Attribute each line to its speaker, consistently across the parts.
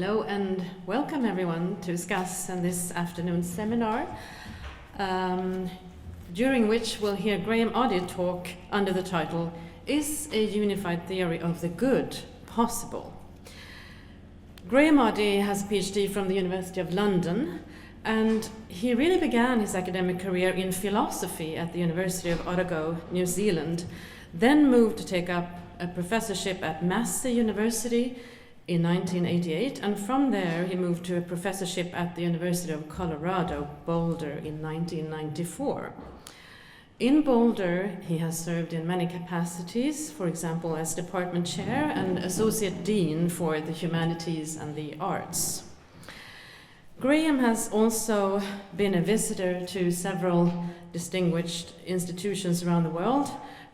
Speaker 1: Hello and welcome everyone to Scas and this afternoon's seminar, during which we'll hear Graham Oddie talk under the title, Is a Unified Theory of the Good Possible? Graham Oddie has a PhD from the University of London, and he really began his academic career in philosophy at the University of Otago, New Zealand, then moved to take up a professorship at Massey University in 1988, and from there he moved to a professorship at the University of Colorado, Boulder, in 1994. In Boulder, he has served in many capacities, for example, as department chair and associate dean for the humanities and the arts. Graham has also been a visitor to several distinguished institutions around the world,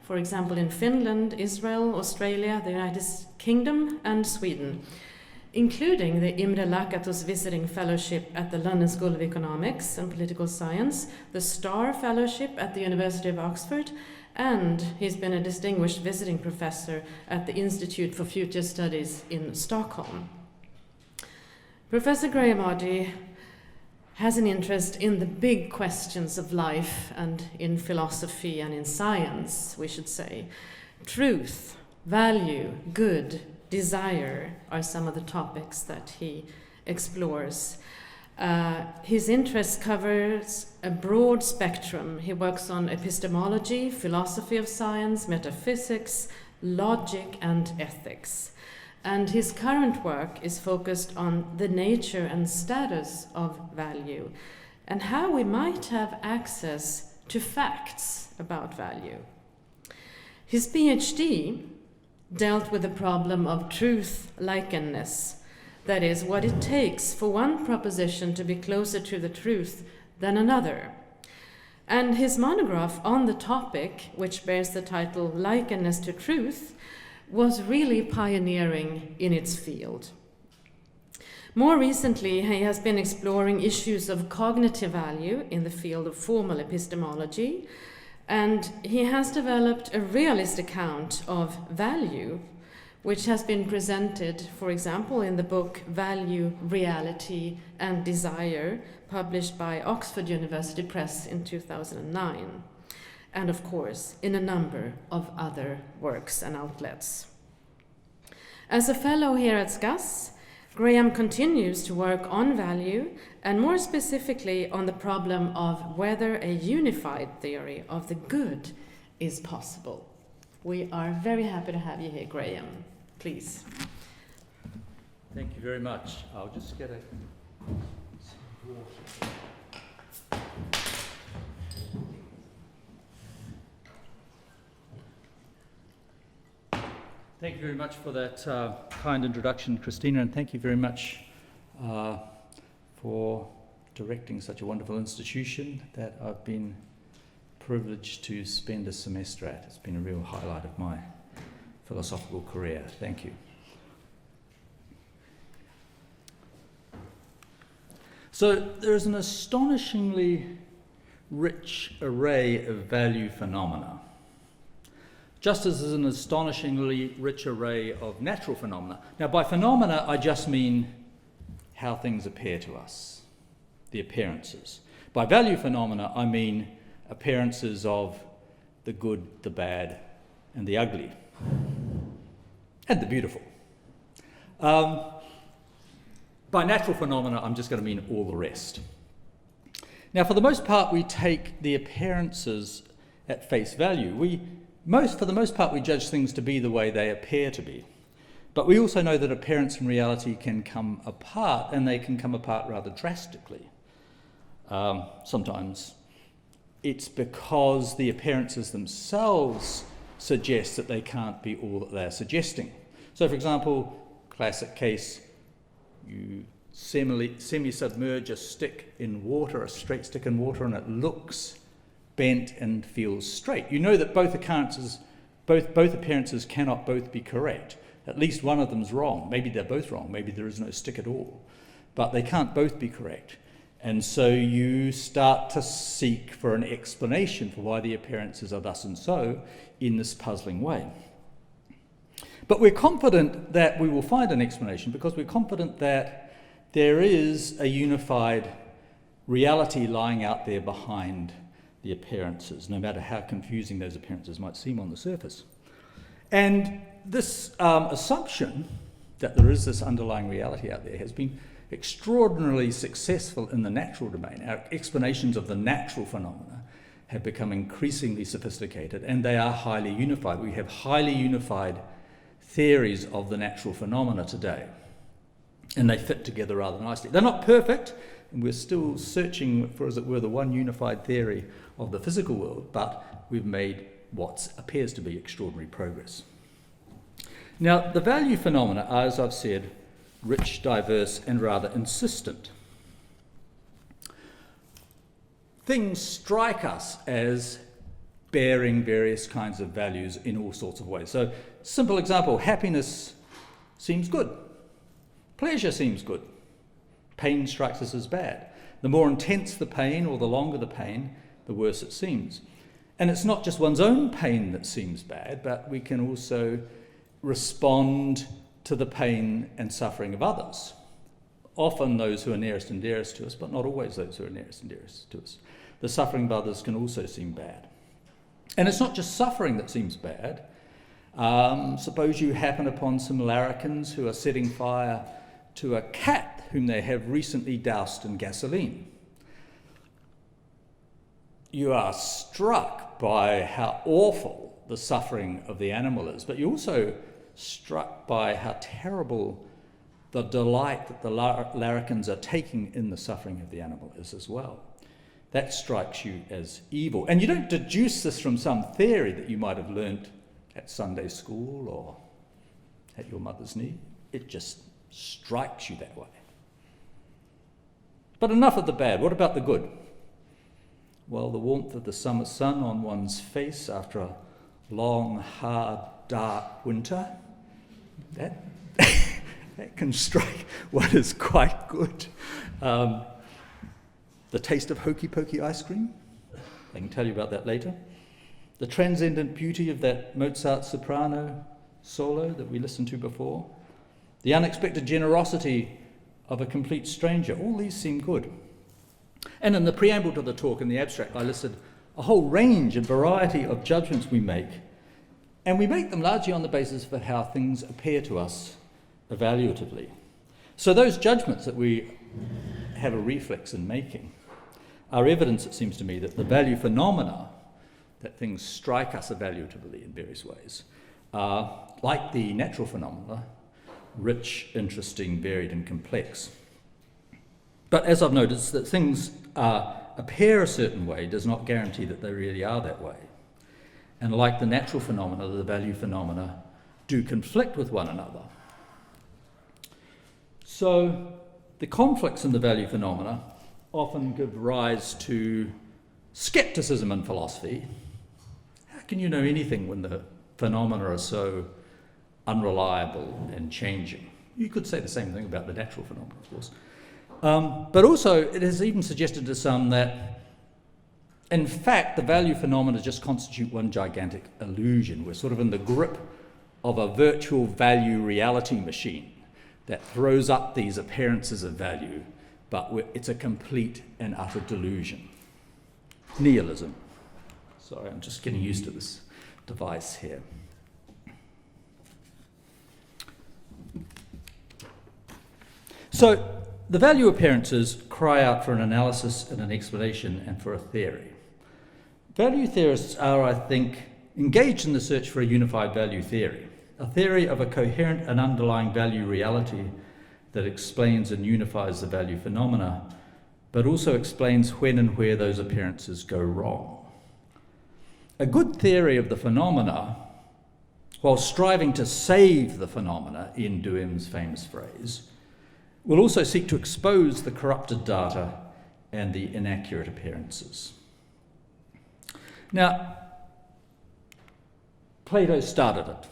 Speaker 1: for example, in Finland, Israel, Australia, the United Kingdom, and Sweden, including the Imre Lakatos Visiting Fellowship at the London School of Economics and Political Science, the Starr Fellowship at the University of Oxford, and he's been a distinguished visiting professor at the Institute for Future Studies in Stockholm. Professor Graham Oddie has an interest in the big questions of life and in philosophy and in science, we should say. Truth, value, good, desire are some of the topics that he explores. His interest covers a broad spectrum. He works on epistemology, philosophy of science, metaphysics, logic, and ethics. And his current work is focused on the nature and status of value and how we might have access to facts about value. His PhD dealt with the problem of truthlikeness, that is, what it takes for one proposition to be closer to the truth than another. And his monograph on the topic, which bears the title Likeness to Truth, was really pioneering in its field. More recently, he has been exploring issues of cognitive value in the field of formal epistemology, and he has developed a realist account of value, which has been presented, for example, in the book Value, Reality and Desire, published by Oxford University Press in 2009. And of course, in a number of other works and outlets. As a fellow here at Scas, Graham continues to work on value, and more specifically on the problem of whether a unified theory of the good is possible. We are very happy to have you here, Graham. Please.
Speaker 2: Thank you very much. I'll just get some water. Thank you very much for that kind introduction, Christina, and thank you very much for directing such a wonderful institution that I've been privileged to spend a semester at. It's been a real highlight of my philosophical career. Thank you. So there is an astonishingly rich array of value phenomena, just as there's an astonishingly rich array of natural phenomena. Now, by phenomena, I just mean how things appear to us, the appearances. By value phenomena, I mean appearances of the good, the bad, and the ugly, and the beautiful. By natural phenomena, I'm just going to mean all the rest. Now, for the most part, we take the appearances at face value. For the most part, we judge things to be the way they appear to be. But we also know that appearance and reality can come apart, and they can come apart rather drastically. Sometimes it's because the appearances themselves suggest that they can't be all that they're suggesting. So, for example, classic case, you semi-submerge a stick in water, a straight stick in water, and it looks bent and feels straight. You know that both appearances cannot both be correct. At least one of them's wrong. Maybe they're both wrong. Maybe there is no stick at all. But they can't both be correct. And so you start to seek for an explanation for why the appearances are thus and so in this puzzling way. But we're confident that we will find an explanation because we're confident that there is a unified reality lying out there behind the appearances, no matter how confusing those appearances might seem on the surface. And this assumption that there is this underlying reality out there has been extraordinarily successful in the natural domain. Our explanations of the natural phenomena have become increasingly sophisticated, and they are highly unified. We have highly unified theories of the natural phenomena today, and they fit together rather nicely. They're not perfect, and we're still searching for, as it were, the one unified theory of the physical world, but we've made what appears to be extraordinary progress. Now, the value phenomena are, as I've said, rich, diverse, and rather insistent. Things strike us as bearing various kinds of values in all sorts of ways. So, simple example, happiness seems good. Pleasure seems good. Pain strikes us as bad. The more intense the pain or the longer the pain, the worse it seems. And it's not just one's own pain that seems bad, but we can also respond to the pain and suffering of others. Often those who are nearest and dearest to us, but not always those who are nearest and dearest to us. The suffering of others can also seem bad. And it's not just suffering that seems bad. Suppose you happen upon some larrikins who are setting fire to a cat whom they have recently doused in gasoline. You are struck by how awful the suffering of the animal is, but you're also struck by how terrible the delight that the larrikins are taking in the suffering of the animal is as well. That strikes you as evil. And you don't deduce this from some theory that you might have learnt at Sunday school or at your mother's knee. It just strikes you that way. But enough of the bad. What about the good? Well, the warmth of the summer sun on one's face after a long, hard, dark winter, that can strike one as quite good. The taste of hokey pokey ice cream, I can tell you about that later. The transcendent beauty of that Mozart soprano solo that we listened to before. The unexpected generosity of a complete stranger. All these seem good. And in the preamble to the talk, in the abstract, I listed a whole range and variety of judgments we make, and we make them largely on the basis of how things appear to us evaluatively. So those judgments that we have a reflex in making are evidence, it seems to me, that the value phenomena, that things strike us evaluatively in various ways, are, like the natural phenomena, rich, interesting, varied, and complex. But as I've noticed, that things appear a certain way does not guarantee that they really are that way. And like the natural phenomena, the value phenomena do conflict with one another. So the conflicts in the value phenomena often give rise to skepticism in philosophy. How can you know anything when the phenomena are so unreliable and changing? You could say the same thing about the natural phenomena, of course. But also, it has even suggested to some that, in fact, the value phenomena just constitute one gigantic illusion. We're sort of in the grip of a virtual value reality machine that throws up these appearances of value, but it's a complete and utter delusion. Nihilism. Sorry, I'm just getting used to this device here. So, the value appearances cry out for an analysis and an explanation and for a theory. Value theorists are, I think, engaged in the search for a unified value theory, a theory of a coherent and underlying value reality that explains and unifies the value phenomena, but also explains when and where those appearances go wrong. A good theory of the phenomena, while striving to save the phenomena, in Duhem's famous phrase, will also seek to expose the corrupted data and the inaccurate appearances. Now, Plato started it.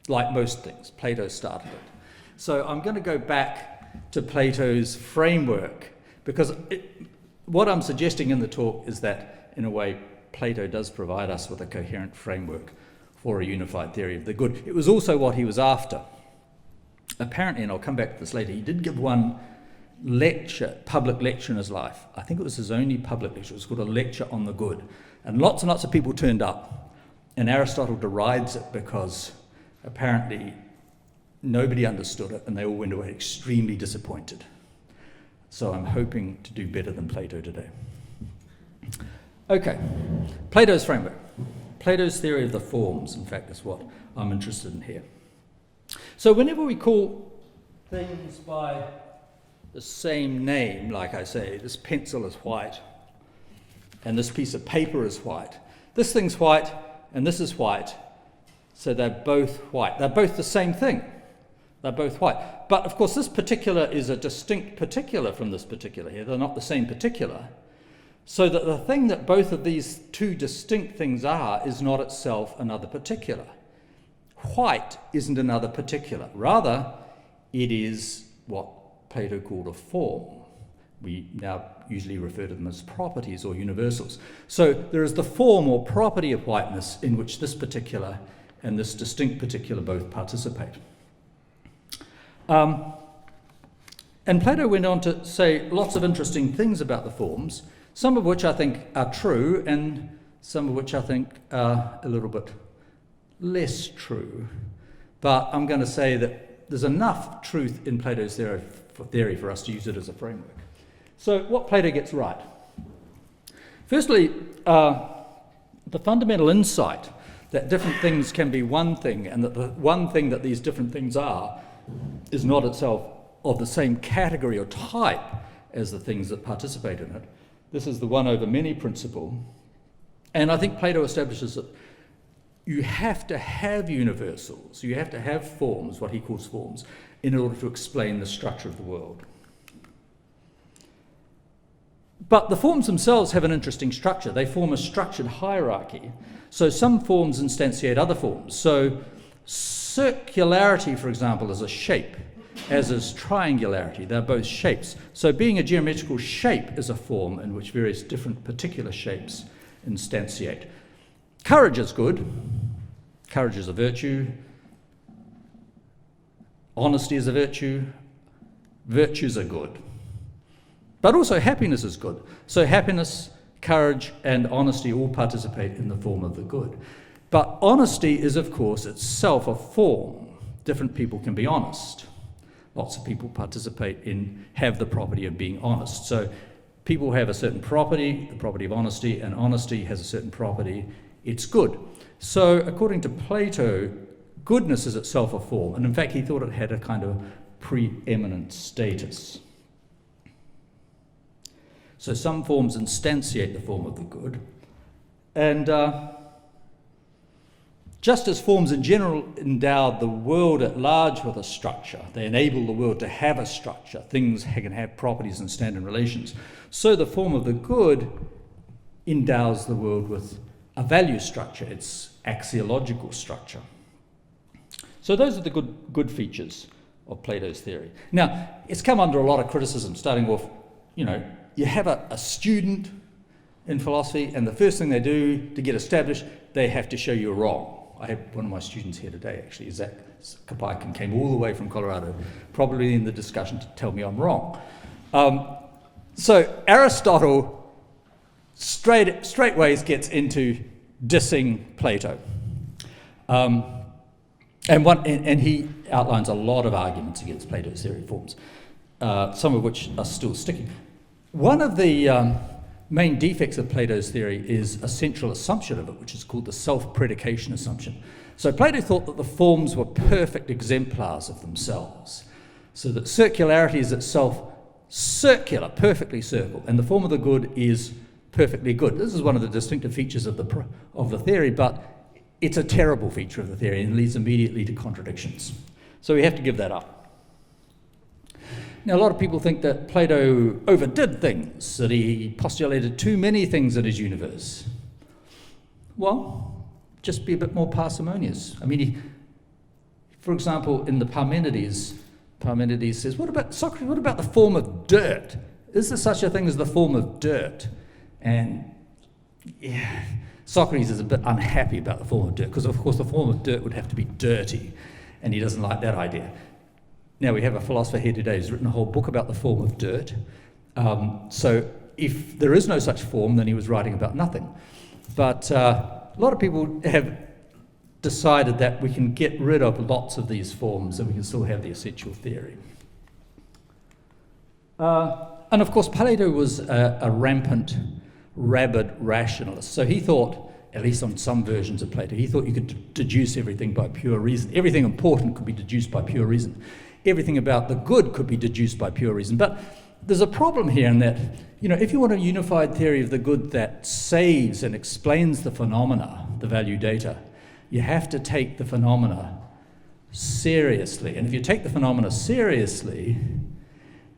Speaker 2: Like most things, Plato started it. So I'm going to go back to Plato's framework, because what I'm suggesting in the talk is that, in a way, Plato does provide us with a coherent framework for a unified theory of the good. It was also what he was after. Apparently, and I'll come back to this later, he did give one lecture, public lecture in his life. I think it was his only public lecture. It was called A Lecture on the Good. And lots of people turned up. And Aristotle derides it because apparently nobody understood it and they all went away extremely disappointed. So I'm hoping to do better than Plato today. Okay, Plato's framework. Plato's theory of the forms, in fact, is what I'm interested in here. So whenever we call things by the same name, like I say, this pencil is white, and this piece of paper is white. This thing's white, and this is white, so they're both white. They're both the same thing. They're both white. But of course, this particular is a distinct particular from this particular here. They're not the same particular. So that the thing that both of these two distinct things are is not itself another particular. White isn't another particular. Rather, it is what Plato called a form. We now usually refer to them as properties or universals. So there is the form or property of whiteness in which this particular and this distinct particular both participate. And Plato went on to say lots of interesting things about the forms, some of which I think are true and some of which I think are a little bit less true. But I'm going to say that there's enough truth in Plato's theory for us to use it as a framework. So what Plato gets right. Firstly, the fundamental insight that different things can be one thing and that the one thing that these different things are is not itself of the same category or type as the things that participate in it. This is the one over many principle. And I think Plato establishes that you have to have universals, you have to have forms, what he calls forms, in order to explain the structure of the world. But the forms themselves have an interesting structure. They form a structured hierarchy. So some forms instantiate other forms. So circularity, for example, is a shape, as is triangularity. They're both shapes. So being a geometrical shape is a form in which various different particular shapes instantiate. Courage is good. Courage is a virtue. Honesty is a virtue. Virtues are good. But also happiness is good. So happiness, courage, and honesty all participate in the form of the good. But honesty is, of course, itself a form. Different people can be honest. Lots of people have the property of being honest. So people have a certain property, the property of honesty, and honesty has a certain property. It's good. So according to Plato, goodness is itself a form. And in fact, he thought it had a kind of preeminent status. So some forms instantiate the form of the good. And just as forms in general endow the world at large with a structure, they enable the world to have a structure. Things can have properties and stand in relations. So the form of the good endows the world with a value structure, its axiological structure. So those are the good features of Plato's theory. Now, it's come under a lot of criticism, starting off, you have a student in philosophy, and the first thing they do to get established, they have to show you're wrong. I have one of my students here today, actually, Zach Kapaikin, came all the way from Colorado, probably in the discussion to tell me I'm wrong. So Aristotle straightways gets into dissing Plato. And he outlines a lot of arguments against Plato's theory of forms, some of which are still sticking. One of the main defects of Plato's theory is a central assumption of it, which is called the self-predication assumption. So Plato thought that the forms were perfect exemplars of themselves, so that circularity is itself circular, perfectly circle, and the form of the good is perfectly good. This is one of the distinctive features of the theory, but it's a terrible feature of the theory and leads immediately to contradictions. So we have to give that up. Now, a lot of people think that Plato overdid things, that he postulated too many things in his universe. Well, just be a bit more parsimonious. I mean, for example, in the Parmenides says, what about Socrates? What about the form of dirt? Is there such a thing as the form of dirt? And yeah, Socrates is a bit unhappy about the form of dirt, because of course the form of dirt would have to be dirty, and he doesn't like that idea. Now we have a philosopher here today who's written a whole book about the form of dirt. So if there is no such form, then he was writing about nothing. But a lot of people have decided that we can get rid of lots of these forms and we can still have the essential theory. And of course, Plato was a rampant, rabid rationalist. So he thought, at least on some versions of Plato, he thought you could deduce everything by pure reason. Everything important could be deduced by pure reason. Everything about the good could be deduced by pure reason. But there's a problem here in that, if you want a unified theory of the good that saves and explains the phenomena, the value data, you have to take the phenomena seriously. And if you take the phenomena seriously,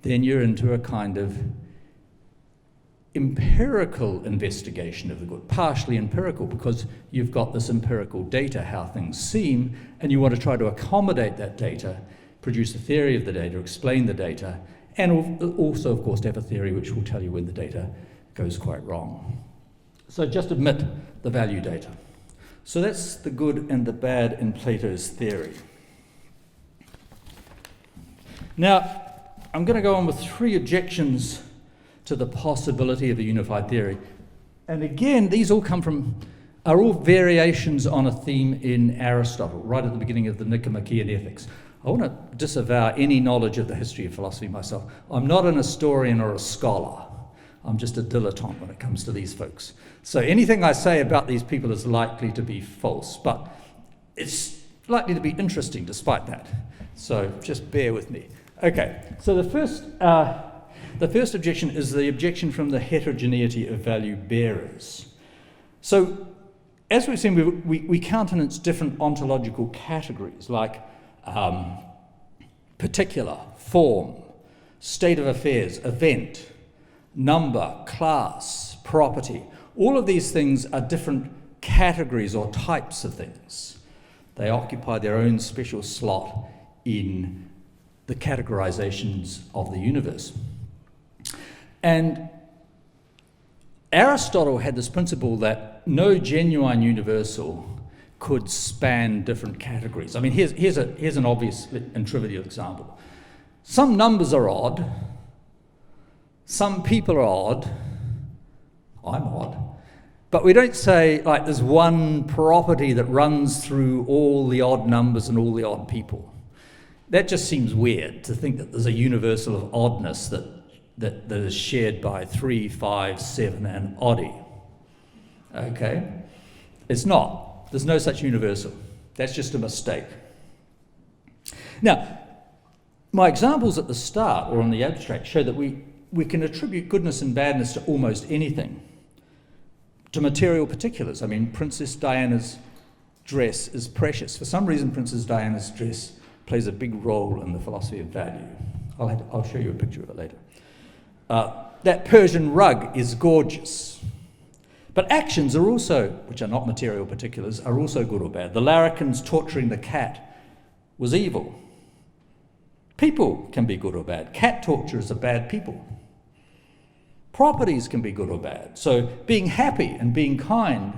Speaker 2: then you're into a kind of empirical investigation of the good, partially empirical, because you've got this empirical data, how things seem, and you want to try to accommodate that data, produce a theory of the data, explain the data, and also, of course, to have a theory which will tell you when the data goes quite wrong. So just admit the value data. So that's the good and the bad in Plato's theory. Now, I'm going to go on with 3 objections to the possibility of a unified theory. And again, these all are all variations on a theme in Aristotle, right at the beginning of the Nicomachean Ethics. I want to disavow any knowledge of the history of philosophy myself. I'm not an historian or a scholar. I'm just a dilettante when it comes to these folks. So anything I say about these people is likely to be false, but it's likely to be interesting despite that. So just bear with me. Okay, so the first objection is the objection from the heterogeneity of value bearers. So as we've seen, we countenance different ontological categories like particular, form, state of affairs, event, number, class, property. All of these things are different categories or types of things. They occupy their own special slot in the categorizations of the universe. And Aristotle had this principle that no genuine universal could span different categories. I mean, here's an obvious and trivial example. Some numbers are odd. Some people are odd. I'm odd. But we don't say, like, there's one property that runs through all the odd numbers and all the odd people. That just seems weird, to think that there's a universal of oddness that is shared by 3, 5, 7, and Oddie. Okay? It's not. There's no such universal. That's just a mistake. Now, my examples at the start, or on the abstract, show that we can attribute goodness and badness to almost anything, to material particulars. I mean, Princess Diana's dress is precious. For some reason, Princess Diana's dress plays a big role in the philosophy of value. I'll show you a picture of it later. That Persian rug is gorgeous. But actions are also, which are not material particulars, are also good or bad. The larrikins torturing the cat was evil. People can be good or bad. Cat torturers are bad people. Properties can be good or bad. So being happy and being kind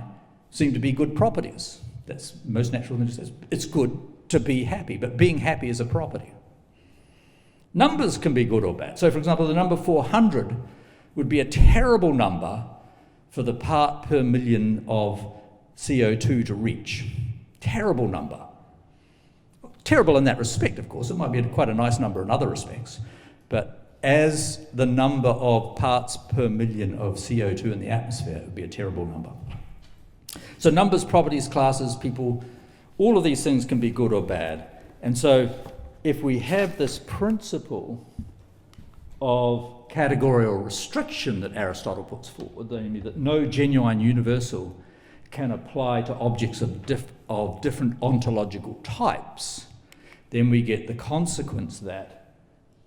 Speaker 2: seem to be good properties. That's most natural thing to say. It's good to be happy, but being happy is a property. Numbers can be good or bad. So, for example, the number 400 would be a terrible number for the part per million of CO2 to reach. Terrible number. Terrible in that respect, of course. It might be quite a nice number in other respects. But as the number of parts per million of CO2 in the atmosphere, it would be a terrible number. So numbers, properties, classes, people, all of these things can be good or bad. And so if we have this principle of categorical restriction that Aristotle puts forward, namely that no genuine universal can apply to objects of different ontological types, then we get the consequence that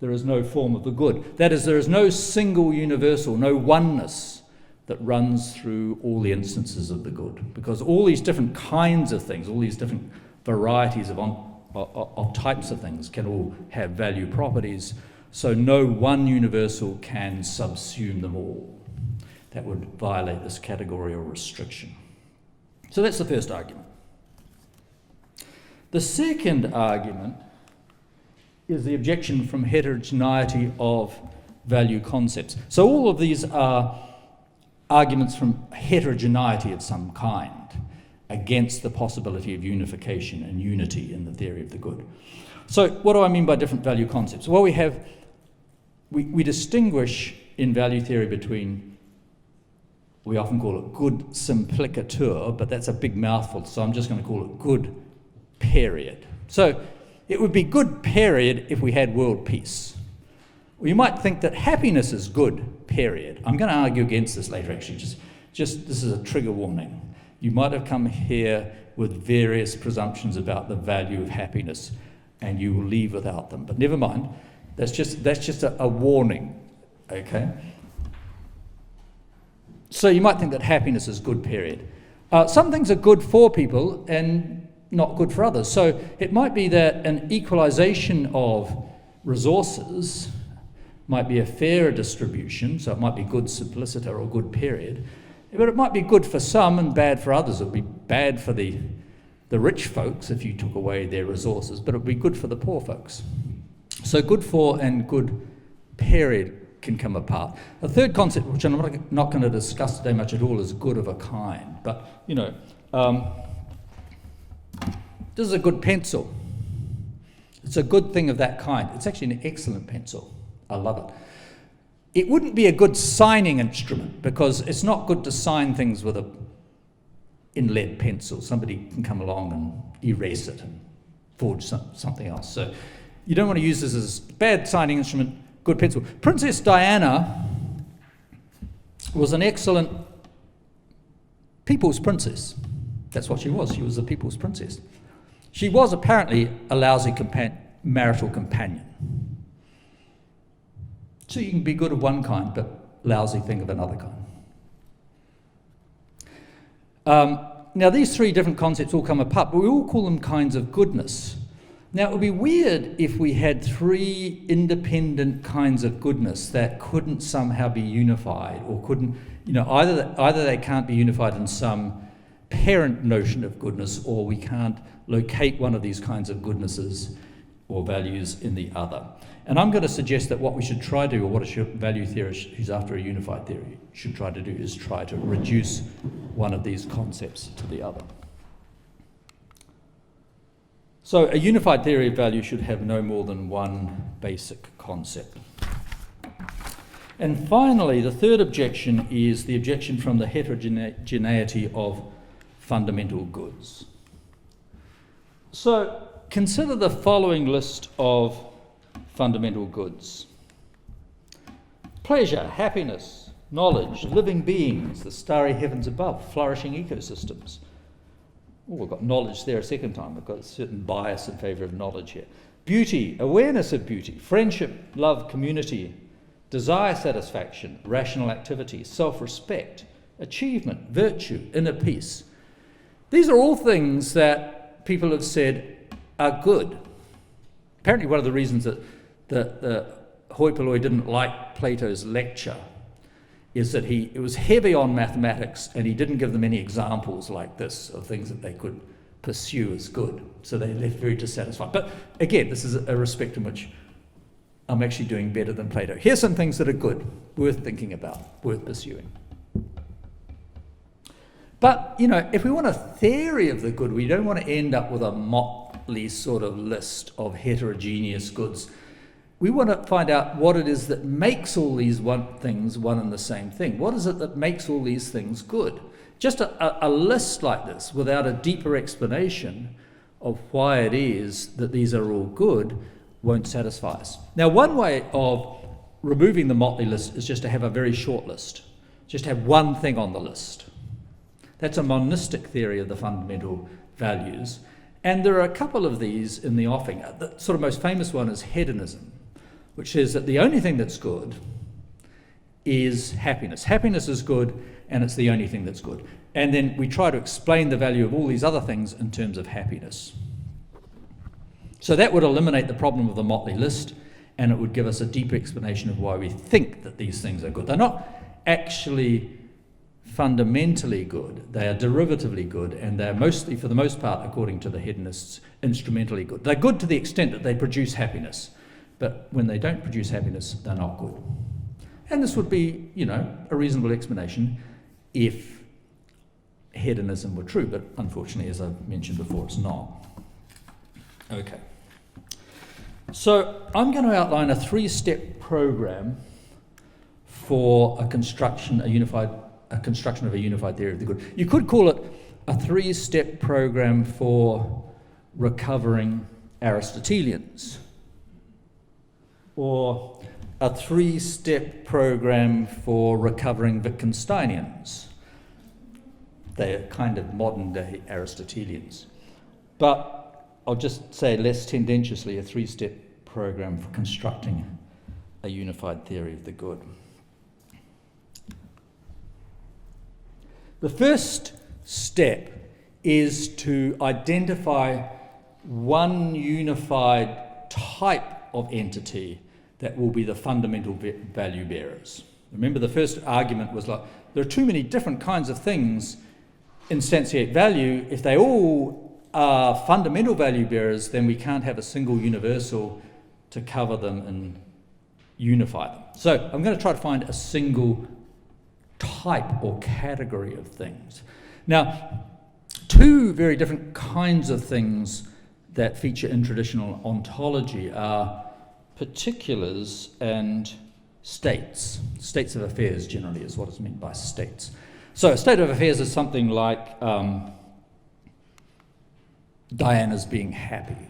Speaker 2: there is no form of the good. That is, there is no single universal, no oneness that runs through all the instances of the good, because all these different kinds of things, all these different varieties of types of things can all have value properties. So no one universal can subsume them all. That would violate this categorical restriction. So that's the first argument. The second argument is the objection from heterogeneity of value concepts. So all of these are arguments from heterogeneity of some kind against the possibility of unification and unity in the theory of the good. So what do I mean by different value concepts? Well, we distinguish in value theory between, we often call it good simplicatur, but that's a big mouthful, so I'm just going to call it good period. So it would be good period if we had world peace. Well, you might think that happiness is good period. I'm going to argue against this later, actually. Just this is a trigger warning. You might have come here with various presumptions about the value of happiness, and you will leave without them. But never mind. That's just a warning. Okay. So you might think that happiness is good period. Some things are good for people and not good for others. So it might be that an equalization of resources might be a fairer distribution, so it might be good simpliciter or good period, but it might be good for some and bad for others. It would be bad for the rich folks if you took away their resources, but it would be good for the poor folks. So good for and good period can come apart. A third concept, which I'm not going to discuss today much at all, is good of a kind. But, this is a good pencil. It's a good thing of that kind. It's actually an excellent pencil. I love it. It wouldn't be a good signing instrument because it's not good to sign things with a inlead pencil. Somebody can come along and erase it and forge something else. So you don't want to use this as a bad signing instrument, good pencil. Princess Diana was an excellent people's princess. That's what she was. She was a people's princess. She was apparently a lousy marital companion. So you can be good of one kind, but lousy thing of another kind. Now, these three different concepts all come apart, but we all call them kinds of goodness. Now, it would be weird if we had three independent kinds of goodness that couldn't somehow be unified, or couldn't, either they can't be unified in some parent notion of goodness, or we can't locate one of these kinds of goodnesses or values in the other. And I'm going to suggest that what we should try to do, or what a value theorist who's after a unified theory should try to do, is try to reduce one of these concepts to the other. So a unified theory of value should have no more than one basic concept. And finally, the third objection is the objection from the heterogeneity of fundamental goods. So consider the following list of fundamental goods: pleasure, happiness, knowledge, living beings, the starry heavens above, flourishing ecosystems. Oh, we've got knowledge there a second time. We've got a certain bias in favour of knowledge here. Beauty, awareness of beauty, friendship, love, community, desire satisfaction, rational activity, self-respect, achievement, virtue, inner peace. These are all things that people have said are good. Apparently one of the reasons that the hoi polloi didn't like Plato's lecture is that it was heavy on mathematics, and he didn't give them any examples like this of things that they could pursue as good. So they left very dissatisfied. But again, this is a respect in which I'm actually doing better than Plato. Here's some things that are good, worth thinking about, worth pursuing. But, if we want a theory of the good, we don't want to end up with a motley sort of list of heterogeneous goods. We want to find out what it is that makes all these things one and the same thing. What is it that makes all these things good? Just a list like this, without a deeper explanation of why it is that these are all good, won't satisfy us. Now, one way of removing the motley list is just to have a very short list. Just have one thing on the list. That's a monistic theory of the fundamental values. And there are a couple of these in the offing. The sort of most famous one is hedonism, which says that the only thing that's good is happiness. Happiness is good, and it's the only thing that's good. And then we try to explain the value of all these other things in terms of happiness. So that would eliminate the problem of the motley list, and it would give us a deeper explanation of why we think that these things are good. They're not actually fundamentally good, they are derivatively good, and they're mostly, for the most part, according to the hedonists, instrumentally good. They're good to the extent that they produce happiness, but when they don't produce happiness, they're not good. And this would be, a reasonable explanation if hedonism were true, but unfortunately, as I've mentioned before, it's not. Okay. So I'm going to outline a 3-step program for a construction of a unified theory of the good. You could call it a 3-step program for recovering Aristotelians, or a 3-step program for recovering Wittgensteinians. They are kind of modern-day Aristotelians. But I'll just say less tendentiously, a 3-step program for constructing a unified theory of the good. The first step is to identify one unified type of entity that will be the fundamental value bearers. Remember, the first argument was like, there are too many different kinds of things instantiate value. If they all are fundamental value bearers, then we can't have a single universal to cover them and unify them. So I'm going to try to find a single type or category of things. Now, two very different kinds of things that feature in traditional ontology are particulars and states. States of affairs generally is what is meant by states. So a state of affairs is something like Diana's being happy.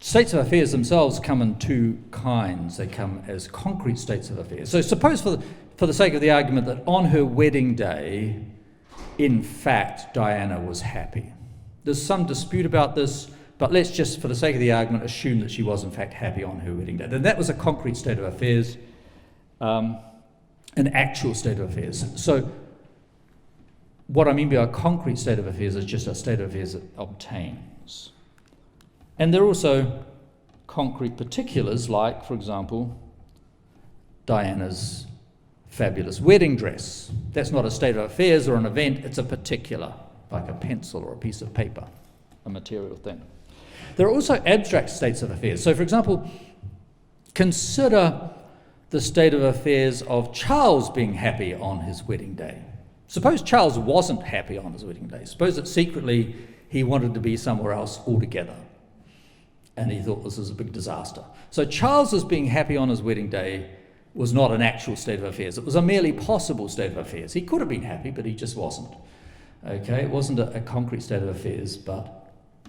Speaker 2: States of affairs themselves come in two kinds. They come as concrete states of affairs. So suppose for the sake of the argument that on her wedding day, in fact, Diana was happy. There's some dispute about this, but let's just, for the sake of the argument, assume that she was in fact happy on her wedding day. Then that was a concrete state of affairs, an actual state of affairs. So what I mean by a concrete state of affairs is just a state of affairs that obtains. And there are also concrete particulars like, for example, Diana's fabulous wedding dress. That's not a state of affairs or an event, it's a particular, like a pencil or a piece of paper, a material thing. There are also abstract states of affairs. So, for example, consider the state of affairs of Charles being happy on his wedding day. Suppose Charles wasn't happy on his wedding day. Suppose that secretly he wanted to be somewhere else altogether, and he thought this was a big disaster. So Charles's being happy on his wedding day was not an actual state of affairs. It was a merely possible state of affairs. He could have been happy, but he just wasn't. Okay, it wasn't a concrete state of affairs, but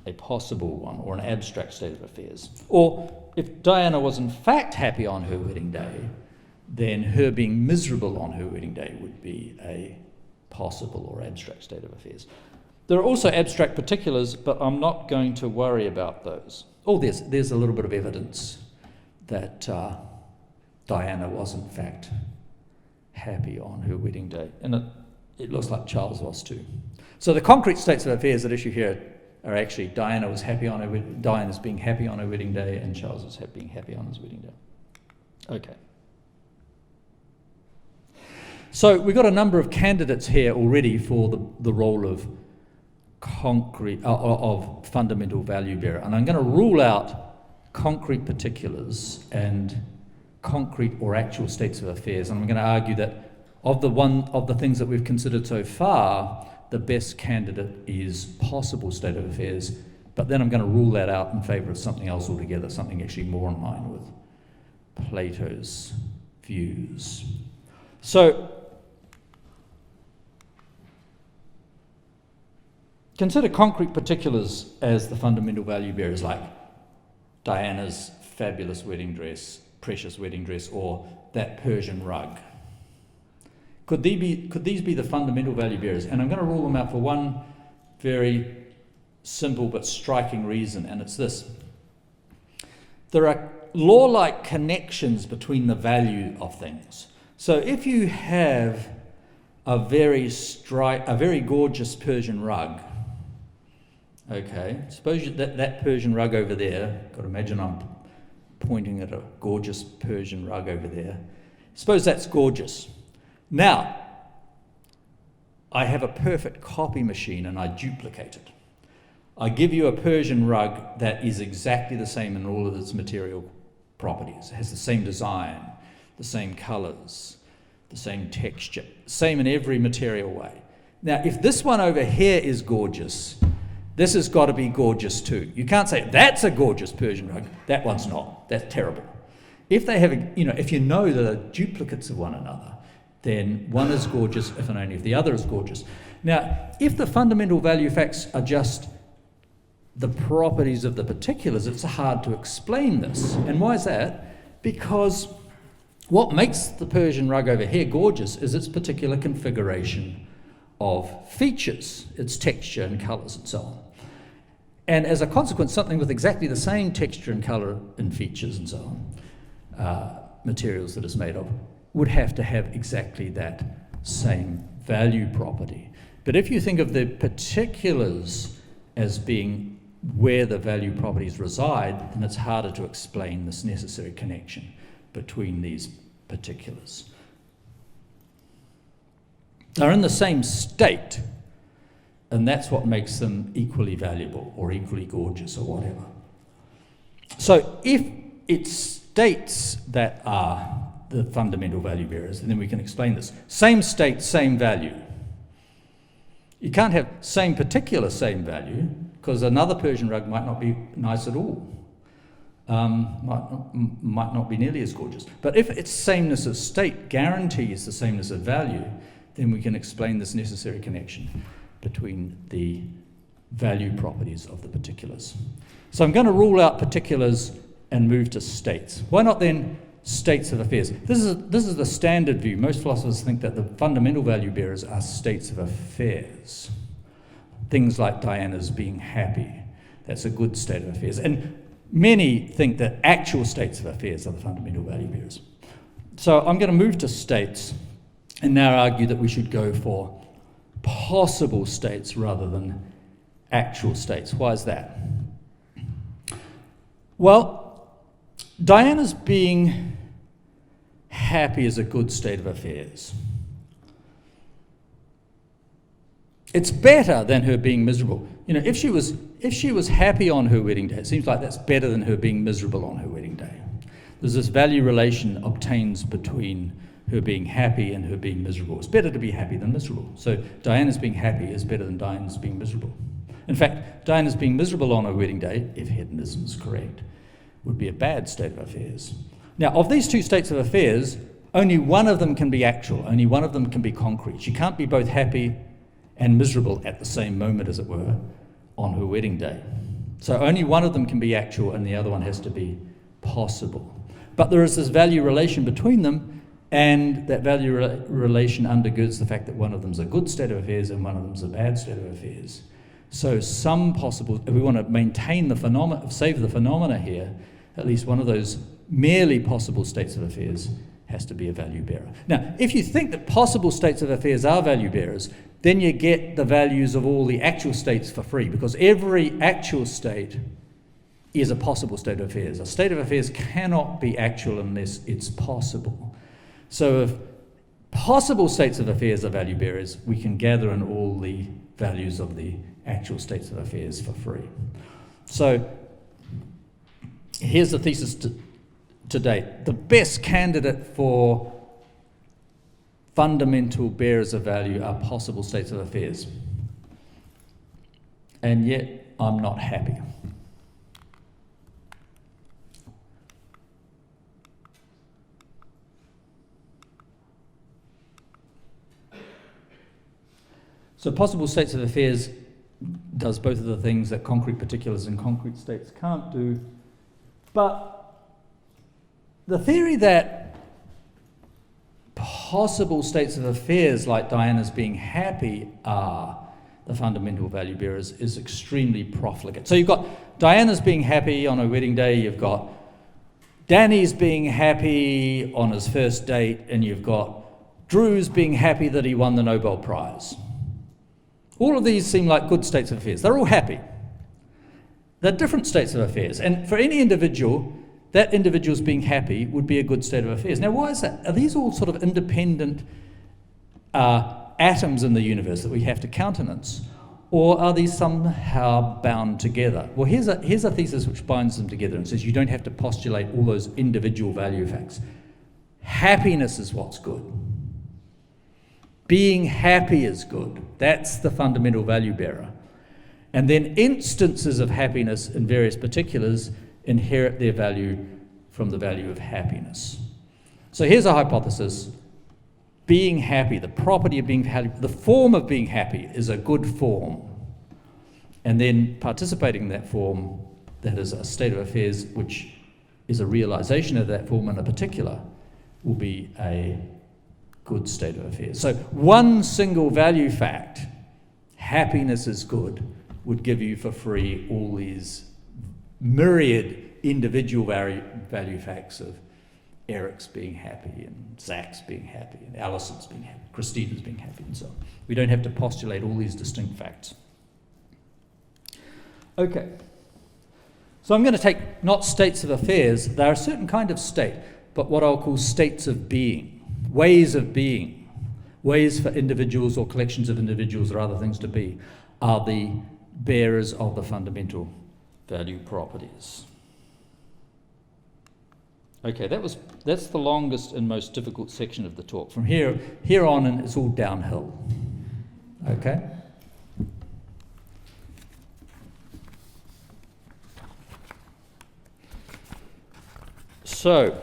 Speaker 2: a possible one, or an abstract state of affairs. Or if Diana was in fact happy on her wedding day, then her being miserable on her wedding day would be a possible or abstract state of affairs. There are also abstract particulars, but I'm not going to worry about those. Oh, there's a little bit of evidence that Diana was in fact happy on her wedding day, and it looks like Charles was too. So the concrete states of affairs at issue here are actually Diana's being happy on her wedding day, and Charles is being happy on his wedding day. Okay. So we've got a number of candidates here already for the role of of fundamental value bearer, and I'm going to rule out concrete particulars and concrete or actual states of affairs, and I'm going to argue that of the things that we've considered so far, the best candidate is possible state of affairs, but then I'm going to rule that out in favour of something else altogether, something actually more in line with Plato's views. So consider concrete particulars as the fundamental value bearers, like Diana's fabulous wedding dress, precious wedding dress, or that Persian rug. Could these be the fundamental value bearers? And I'm going to rule them out for one very simple but striking reason, and it's this. There are law-like connections between the value of things. So if you have a very gorgeous Persian rug, okay, suppose that Persian rug over there, got to imagine I'm pointing at a gorgeous Persian rug over there. Suppose that's gorgeous. Now, I have a perfect copy machine and I duplicate it. I give you a Persian rug that is exactly the same in all of its material properties. It has the same design, the same colours, the same texture, same in every material way. Now, if this one over here is gorgeous, this has got to be gorgeous too. You can't say, that's a gorgeous Persian rug, that one's not, that's terrible. If they have, if you know that they're duplicates of one another, then one is gorgeous if and only if the other is gorgeous. Now, if the fundamental value facts are just the properties of the particulars, it's hard to explain this. And why is that? Because what makes the Persian rug over here gorgeous is its particular configuration of features, its texture and colours and so on. And as a consequence, something with exactly the same texture and colour and features and so on, materials that it's made of, would have to have exactly that same value property. But if you think of the particulars as being where the value properties reside, then it's harder to explain this necessary connection between these particulars. They're in the same state, and that's what makes them equally valuable or equally gorgeous or whatever. So if it's states that are the fundamental value bearers, and then we can explain this. Same state, same value. You can't have same particular, same value, because another Persian rug might not be nice at all. Might not be nearly as gorgeous. But if its sameness of state guarantees the sameness of value, then we can explain this necessary connection between the value properties of the particulars. So I'm going to rule out particulars and move to states. Why not then states of affairs? This is the standard view. Most philosophers think that the fundamental value bearers are states of affairs. Things like Diana's being happy. That's a good state of affairs. And many think that actual states of affairs are the fundamental value bearers. So I'm going to move to states and now argue that we should go for possible states rather than actual states. Why is that? Well, Diana's being happy is a good state of affairs. It's better than her being miserable. If she was happy on her wedding day, it seems like that's better than her being miserable on her wedding day. There's this value relation obtains between her being happy and her being miserable. It's better to be happy than miserable. So Diana's being happy is better than Diana's being miserable. In fact, Diana's being miserable on her wedding day, if hedonism is correct, would be a bad state of affairs. Now, of these two states of affairs, only one of them can be actual, only one of them can be concrete. She can't be both happy and miserable at the same moment, as it were, on her wedding day. So only one of them can be actual and the other one has to be possible. But there is this value relation between them, and that value relation undergirds the fact that one of them is a good state of affairs and one of them is a bad state of affairs. So some possible, if we want to maintain the phenomena, save the phenomena here, at least one of those merely possible states of affairs has to be a value bearer. Now, if you think that possible states of affairs are value bearers, then you get the values of all the actual states for free, because every actual state is a possible state of affairs. A state of affairs cannot be actual unless it's possible. So if possible states of affairs are value bearers, we can gather in all the values of the actual states of affairs for free. So here's the thesis to date. The best candidate for fundamental bearers of value are possible states of affairs. And yet I'm not happy. So possible states of affairs does both of the things that concrete particulars and concrete states can't do. But the theory that possible states of affairs, like Diana's being happy, are the fundamental value bearers is extremely profligate. So you've got Diana's being happy on her wedding day, you've got Danny's being happy on his first date, and you've got Drew's being happy that he won the Nobel Prize. All of these seem like good states of affairs. They're all happy. They're different states of affairs. And for any individual, that individual's being happy would be a good state of affairs. Now, why is that? Are these all sort of independent are atoms in the universe that we have to countenance, or are these somehow bound together? Well, here's a thesis which binds them together and says you don't have to postulate all those individual value facts. Happiness is what's good. Being happy is good. That's the fundamental value bearer. And then instances of happiness in various particulars inherit their value from the value of happiness. So here's a hypothesis. Being happy, the property of being happy, the form of being happy is a good form. And then participating in that form, that is a state of affairs which is a realization of that form in a particular, will be a good state of affairs. So one single value fact, happiness is good, would give you for free all these myriad individual value facts of Eric's being happy and Zach's being happy and Alison's being happy, Christina's being happy, and so on. We don't have to postulate all these distinct facts. Okay. So I'm going to take not states of affairs, they're a certain kind of state, but what I'll call states of being. Ways of being, ways for individuals or collections of individuals or other things to be, are the bearers of the fundamental value properties. Okay, that's the longest and most difficult section of the talk. From here on, and it's all downhill. Okay? So,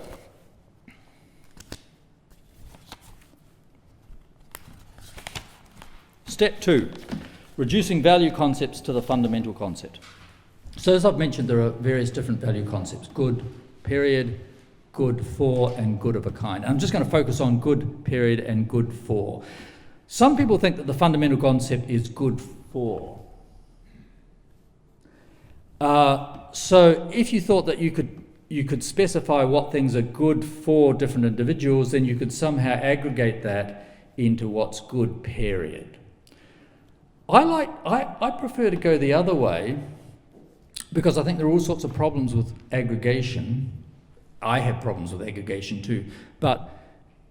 Speaker 2: step 2, reducing value concepts to the fundamental concept. So as I've mentioned, there are various different value concepts: good, period, good for, and good of a kind. And I'm just going to focus on good, period, and good for. Some people think that the fundamental concept is good for. So if you thought that you could specify what things are good for different individuals, then you could somehow aggregate that into what's good, period. I prefer to go the other way, because I think there are all sorts of problems with aggregation. I have problems with aggregation too, but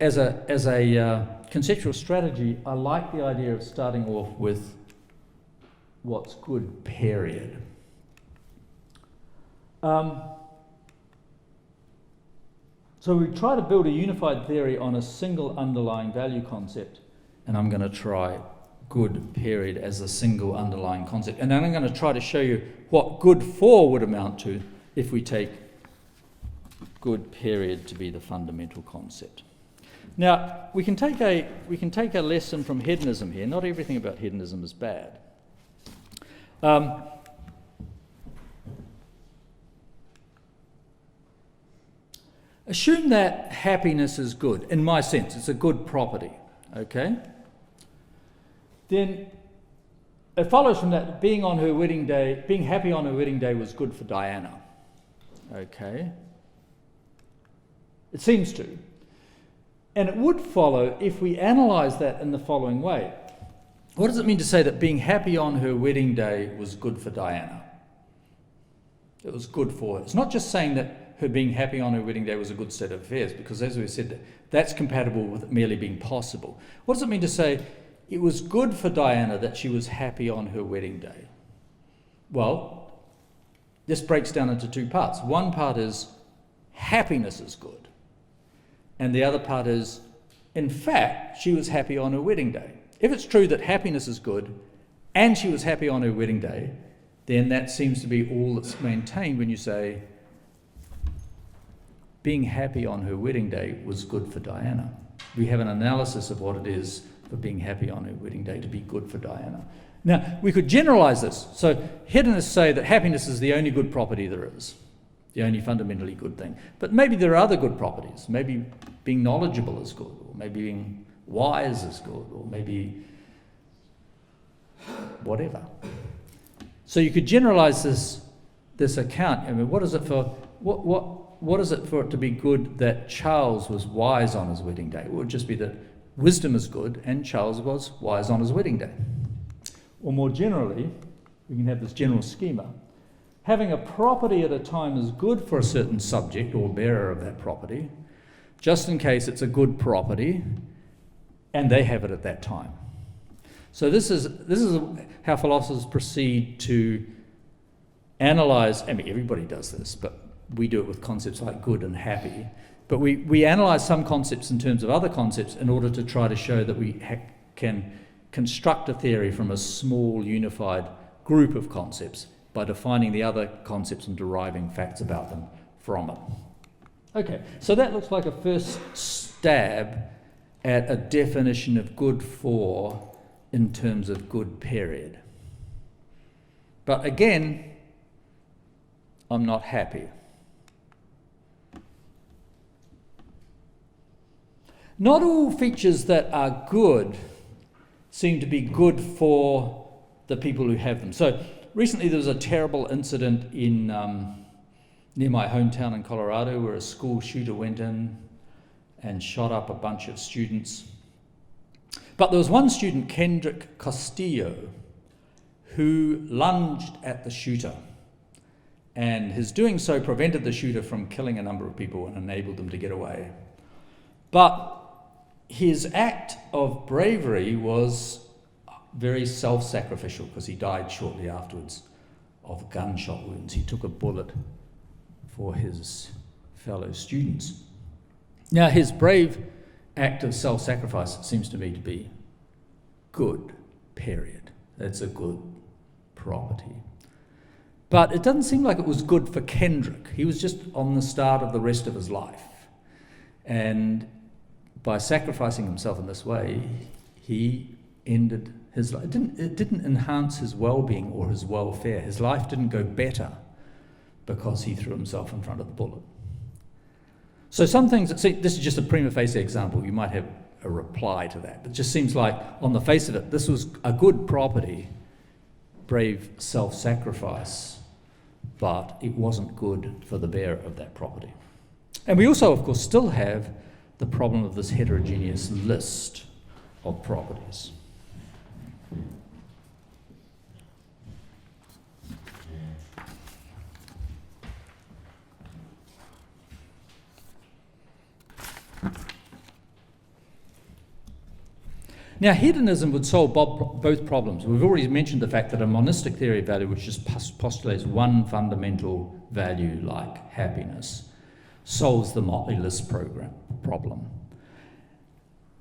Speaker 2: as a conceptual strategy, I like the idea of starting off with what's good, period. So we try to build a unified theory on a single underlying value concept, and I'm going to try good, period, as a single underlying concept. And then I'm going to try to show you what good for would amount to if we take good, period, to be the fundamental concept. Now, we can take a lesson from hedonism here. Not everything about hedonism is bad. Assume that happiness is good. In my sense, it's a good property, okay? Then it follows from that being happy on her wedding day was good for Diana, okay? It seems to. And it would follow if we analyse that in the following way. What does it mean to say that being happy on her wedding day was good for Diana? It was good for her. It's not just saying that her being happy on her wedding day was a good state of affairs, because as we said, that's compatible with it merely being possible. What does it mean to say it was good for Diana that she was happy on her wedding day? Well, this breaks down into two parts. One part is happiness is good. And the other part is, in fact, she was happy on her wedding day. If it's true that happiness is good and she was happy on her wedding day, then that seems to be all that's maintained when you say being happy on her wedding day was good for Diana. We have an analysis of what it is for being happy on her wedding day to be good for Diana. Now, we could generalize this. So hedonists say that happiness is the only good property there is, the only fundamentally good thing. But maybe there are other good properties. Maybe being knowledgeable is good, or maybe being wise is good, or maybe whatever. So you could generalize this account. I mean, what is it for it to be good that Charles was wise on his wedding day? It would just be that wisdom is good and Charles was wise on his wedding day. Or more generally, we can have this general schema. Having a property at a time is good for a certain subject or bearer of that property, just in case it's a good property, and they have it at that time. So this is how philosophers proceed to analyze. I mean, everybody does this, but we do it with concepts like good and happy. But we analyze some concepts in terms of other concepts in order to try to show that we can construct a theory from a small unified group of concepts by defining the other concepts and deriving facts about them from it. Okay, so that looks like a first stab at a definition of good for in terms of good period. But again, I'm not happy. Not all features that are good seem to be good for the people who have them. So recently there was a terrible incident in near my hometown in Colorado where a school shooter went in and shot up a bunch of students. But there was one student, Kendrick Castillo, who lunged at the shooter, and his doing so prevented the shooter from killing a number of people and enabled them to get away. But his act of bravery was very self-sacrificial because he died shortly afterwards of gunshot wounds. He took a bullet for his fellow students. Now, his brave act of self-sacrifice seems to me to be good, period. That's a good property. But it doesn't seem like it was good for Kendrick. He was just on the start of the rest of his life. And by sacrificing himself in this way, he ended his life. It didn't enhance his well-being or his welfare. His life didn't go better because he threw himself in front of the bullet. So some things, see, this is just a prima facie example. You might have a reply to that. It just seems like, on the face of it, this was a good property, brave self-sacrifice, but it wasn't good for the bearer of that property. And we also, of course, still have the problem of this heterogeneous list of properties. Now, hedonism would solve both problems. We've already mentioned the fact that a monistic theory of value, which just postulates one fundamental value like happiness, solves the motley list problem.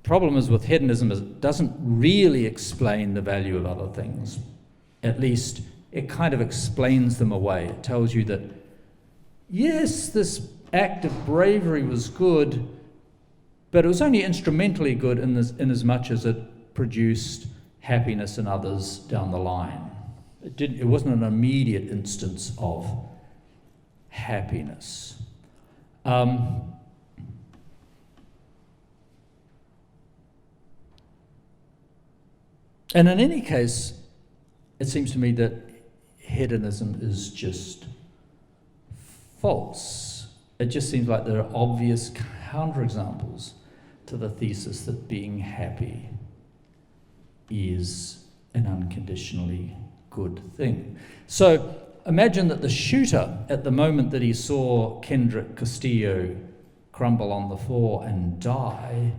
Speaker 2: Problem is with hedonism is it doesn't really explain the value of other things. At least it kind of explains them away. It tells you that, yes, this act of bravery was good, but it was only instrumentally good in as much as it produced happiness in others down the line. It wasn't an immediate instance of happiness. And in any case, it seems to me that hedonism is just false. It just seems like there are obvious counterexamples to the thesis that being happy is an unconditionally good thing. So imagine that the shooter, at the moment that he saw Kendrick Castillo crumble on the floor and die,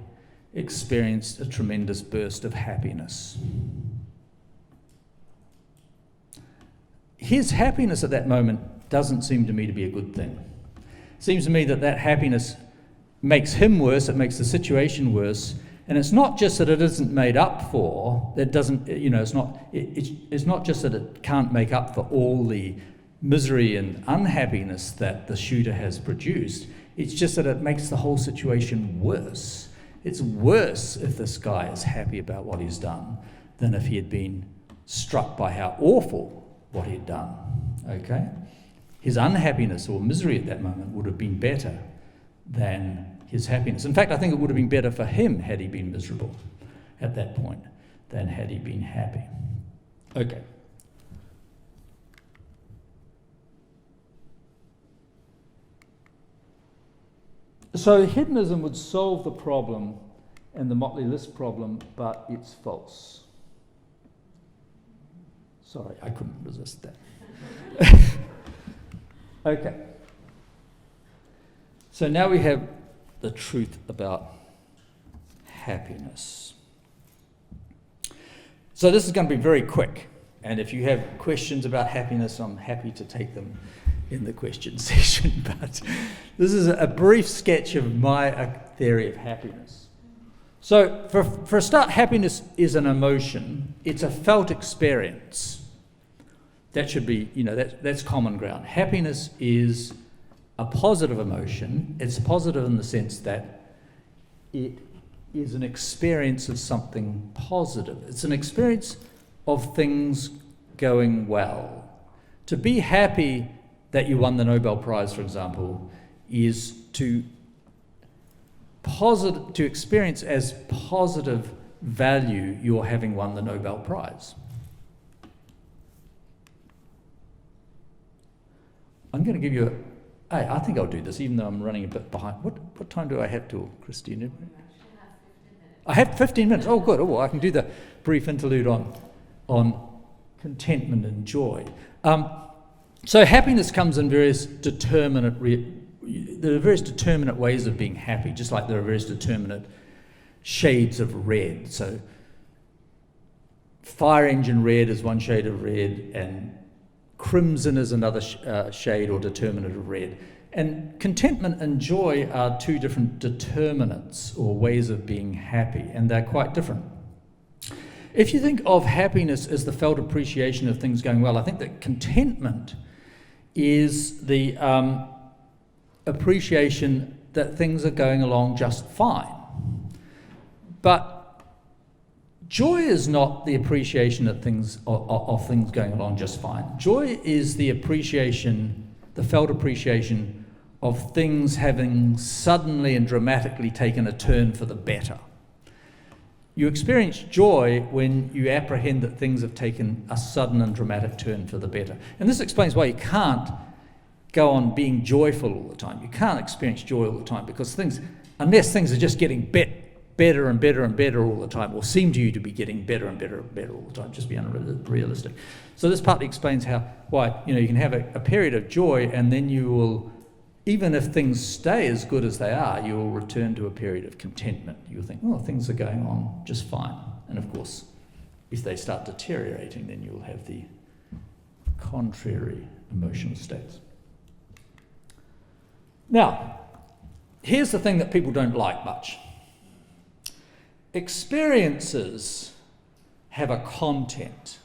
Speaker 2: experienced a tremendous burst of happiness. His happiness at that moment doesn't seem to me to be a good thing. It seems to me that happiness makes him worse, it makes the situation worse, and it's not just that it isn't made up for, it's not just that it can't make up for all the misery and unhappiness that the shooter has produced, it's just that it makes the whole situation worse. It's worse if this guy is happy about what he's done than if he had been struck by how awful what he'd done, okay? His unhappiness or misery at that moment would have been better than his happiness. In fact, I think it would have been better for him had he been miserable at that point than had he been happy. Okay. So hedonism would solve the problem and the motley list problem, but it's false. Sorry, I couldn't resist that. Okay. So now we have the truth about happiness. So this is going to be very quick, and if you have questions about happiness, I'm happy to take them in the question session, but this is a brief sketch of my theory of happiness. So for a start, happiness is an emotion. It's a felt experience. That should be, that's common ground. Happiness is a positive emotion. It's positive in the sense that it is an experience of something positive. It's an experience of things going well. To be happy that you won the Nobel Prize, for example, is to experience as positive value you're having won the Nobel Prize. I'm going to give you I think I'll do this, even though I'm running a bit behind. What time do I have till, Christina? I have 15 minutes. Oh, good. Oh, I can do the brief interlude on contentment and joy. So happiness comes in various determinate. There are various determinate ways of being happy, just like there are various determinate shades of red. So fire engine red is one shade of red, and crimson is another shade or determinant of red. And contentment and joy are two different determinants or ways of being happy, and they're quite different. If you think of happiness as the felt appreciation of things going well, I think that contentment is the appreciation that things are going along just fine. But joy is not the appreciation of things going along just fine. Joy is the appreciation, the felt appreciation of things having suddenly and dramatically taken a turn for the better. You experience joy when you apprehend that things have taken a sudden and dramatic turn for the better. And this explains why you can't go on being joyful all the time. You can't experience joy all the time because unless things are just getting better and better and better all the time, or seem to you to be getting better and better and better all the time, just be unrealistic. So this partly explains why you can have a period of joy, and then you will, even if things stay as good as they are, you will return to a period of contentment. You'll think, oh, things are going on just fine. And of course, if they start deteriorating, then you'll have the contrary emotional states. Now, here's the thing that people don't like much. Experiences have a content,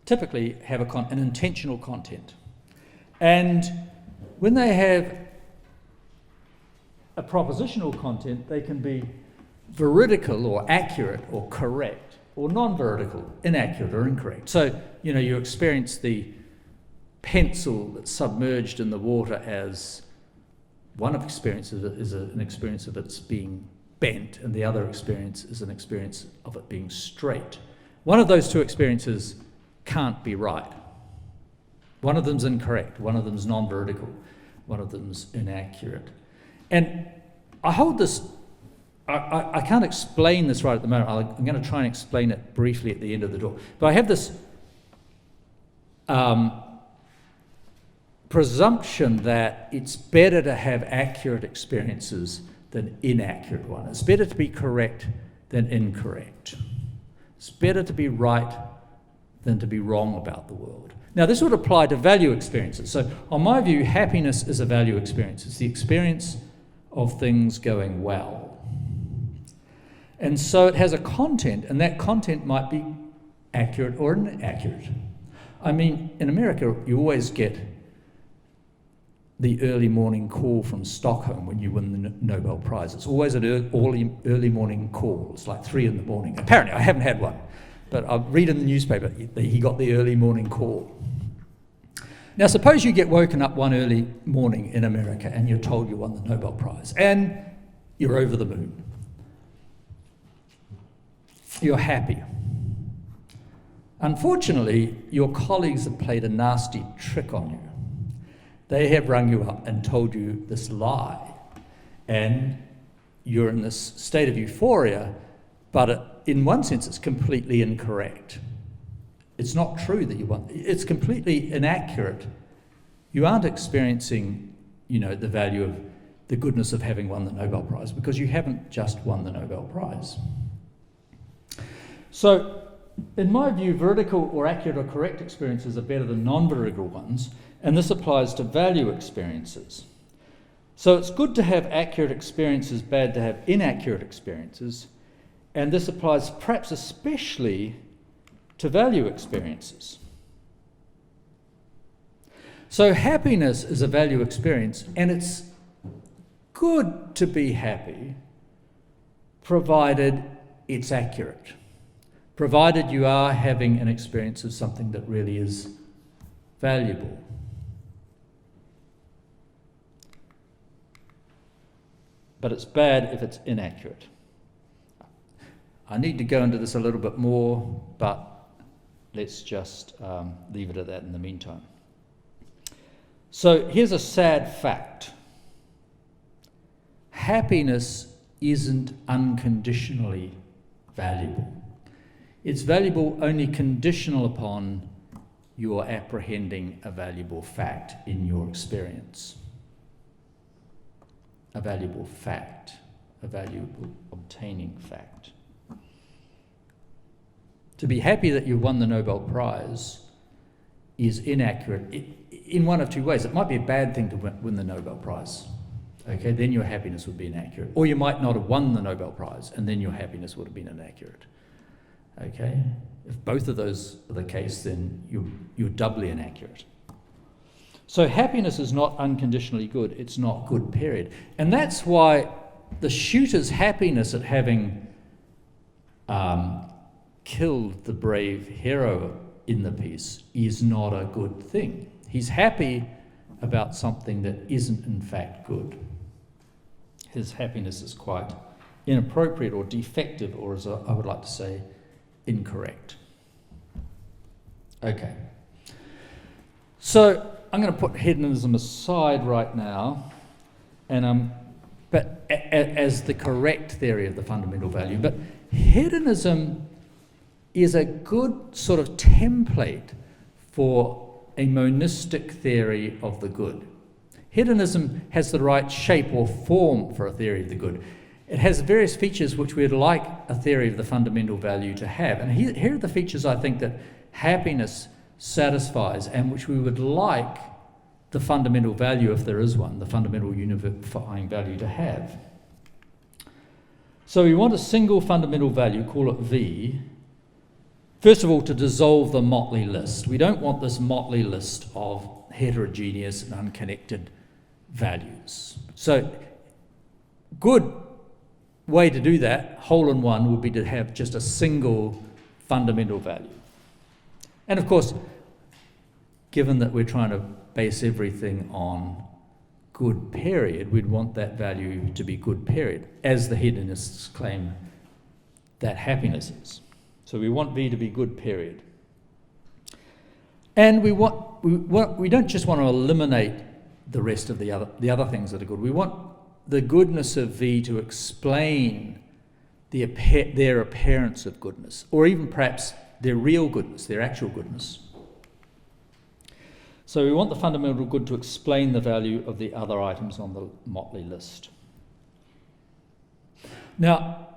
Speaker 2: typically have an intentional content. And when they have a propositional content, they can be veridical or accurate or correct, or non-veridical, inaccurate or incorrect. So, you experience the pencil that's submerged in the water as one of experiences is an experience of its being bent, and the other experience is an experience of it being straight. One of those two experiences can't be right. One of them's incorrect, one of them's non-vertical, one of them's inaccurate. And I hold this, I can't explain this right at the moment. I'm going to try and explain it briefly at the end of the talk. But I have this presumption that it's better to have accurate experiences than inaccurate ones. It's better to be correct than incorrect. It's better to be right than to be wrong about the world. Now, this would apply to value experiences. So, on my view, happiness is a value experience. It's the experience of things going well. And so it has a content, and that content might be accurate or inaccurate. I mean, in America, you always get the early morning call from Stockholm when you win the Nobel Prize. It's always an early morning call. It's like 3 a.m. Apparently, I haven't had one, but I read in the newspaper he got the early morning call. Now, suppose you get woken up one early morning in America and you're told you won the Nobel Prize, and you're over the moon. You're happy. Unfortunately, your colleagues have played a nasty trick on you. They have rung you up and told you this lie, and you're in this state of euphoria, but in one sense it's completely incorrect. It's not true that you won. It's completely inaccurate. You aren't experiencing, the value of the goodness of having won the Nobel Prize, because you haven't just won the Nobel Prize. So in my view, veridical or accurate or correct experiences are better than non-veridical ones, and this applies to value experiences. So it's good to have accurate experiences, bad to have inaccurate experiences, and this applies perhaps especially to value experiences. So happiness is a value experience, and it's good to be happy, provided it's accurate, provided you are having an experience of something that really is valuable. But it's bad if it's inaccurate. I need to go into this a little bit more, but let's just leave it at that in the meantime. So here's a sad fact. Happiness isn't unconditionally valuable. It's valuable only conditional upon your apprehending a valuable fact in your experience. A valuable fact, a valuable obtaining fact. To be happy that you won the Nobel Prize is inaccurate in one of two ways. It might be a bad thing to win the Nobel Prize. Okay, then your happiness would be inaccurate. Or you might not have won the Nobel Prize, and then your happiness would have been inaccurate. Okay? If both of those are the case, then you're doubly inaccurate. So happiness is not unconditionally good. It's not good, period. And that's why the shooter's happiness at having killed the brave hero in the piece is not a good thing. He's happy about something that isn't in fact good. His happiness is quite inappropriate or defective, or as I would like to say, incorrect. Okay. So I'm going to put hedonism aside right now, and but as the correct theory of the fundamental value. But hedonism is a good sort of template for a monistic theory of the good. Hedonism has the right shape or form for a theory of the good. It has various features which we'd like a theory of the fundamental value to have. And here are the features I think that happiness satisfies and which we would like the fundamental value, if there is one, the fundamental unifying value to have. So we want a single fundamental value, call it V, first of all, to dissolve the motley list. We don't want this motley list of heterogeneous and unconnected values. So good way to do that, hole in one, would be to have just a single fundamental value. And of course, given that we're trying to base everything on good period, we'd want that value to be good period, as the hedonists claim that happiness is. So we want V to be good period. And we don't just want to eliminate the rest of the other things that are good. We want the goodness of V to explain their appearance of goodness, or even perhaps their real goodness, their actual goodness. So we want the fundamental good to explain the value of the other items on the motley list. Now,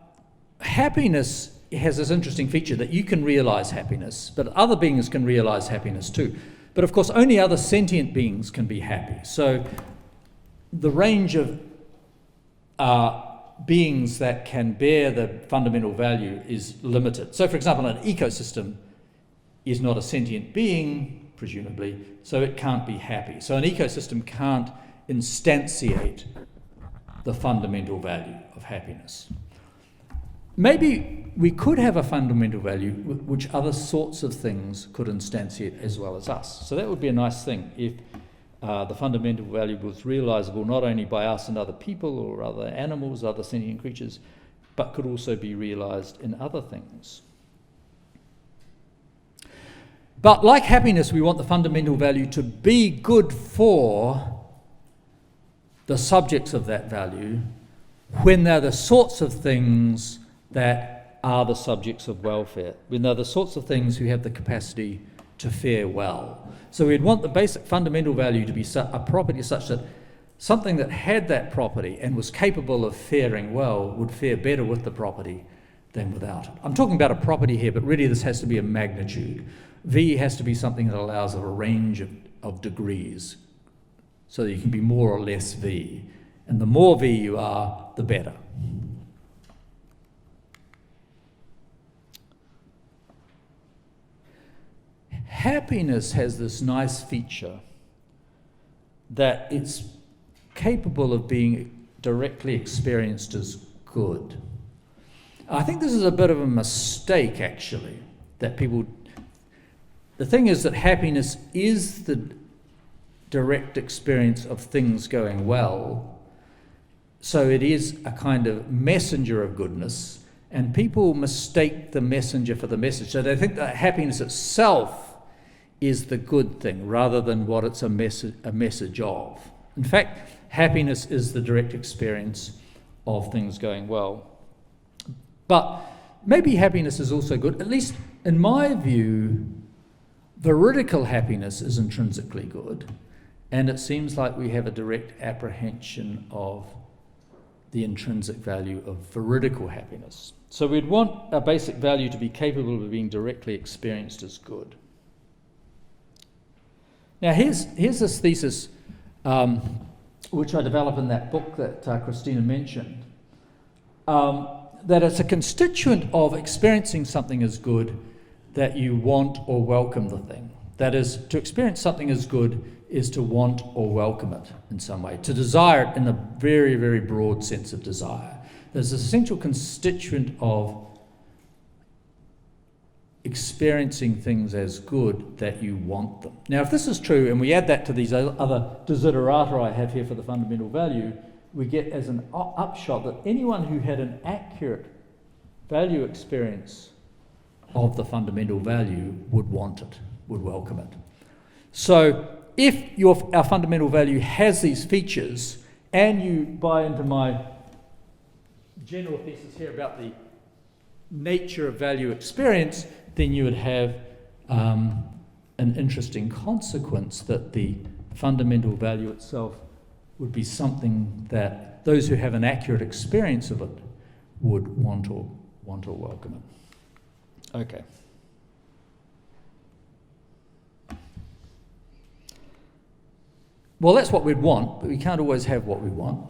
Speaker 2: happiness has this interesting feature that you can realize happiness, but other beings can realize happiness too. But of course, only other sentient beings can be happy. So the range of beings that can bear the fundamental value is limited. So for example, an ecosystem is not a sentient being, presumably, so it can't be happy. So an ecosystem can't instantiate the fundamental value of happiness. Maybe we could have a fundamental value which other sorts of things could instantiate as well as us. So that would be a nice thing if the fundamental value was realizable not only by us and other people or other animals, other sentient creatures, but could also be realized in other things. But like happiness, we want the fundamental value to be good for the subjects of that value when they're the sorts of things that are the subjects of welfare, when they're the sorts of things who have the capacity to fare well. So we'd want the basic fundamental value to be a property such that something that had that property and was capable of faring well would fare better with the property than without it. I'm talking about a property here, but really this has to be a magnitude. V has to be something that allows a range of degrees, so that you can be more or less V. And the more V you are, the better. Happiness has this nice feature that it's capable of being directly experienced as good. I think this is a bit of a mistake, actually, that people... The thing is that happiness is the direct experience of things going well, so it is a kind of messenger of goodness, and people mistake the messenger for the message. So they think that happiness itself is the good thing rather than what it's a message of. In fact, happiness is the direct experience of things going well. But maybe happiness is also good. At least in my view, veridical happiness is intrinsically good, and it seems like we have a direct apprehension of the intrinsic value of veridical happiness. So we'd want a basic value to be capable of being directly experienced as good. Now here's this thesis which I develop in that book that Christina mentioned, that it's a constituent of experiencing something as good that you want or welcome the thing. That is, to experience something as good is to want or welcome it in some way, to desire it in a very, very broad sense of desire. There's an essential constituent of experiencing things as good that you want them. Now, if this is true, and we add that to these other desiderata I have here for the fundamental value, we get as an upshot that anyone who had an accurate value experience of the fundamental value would want it, would welcome it. So if our fundamental value has these features, and you buy into my general thesis here about the nature of value experience, then you would have an interesting consequence that the fundamental value itself would be something that those who have an accurate experience of it would want or welcome it. Okay. Well, that's what we'd want, but we can't always have what we want.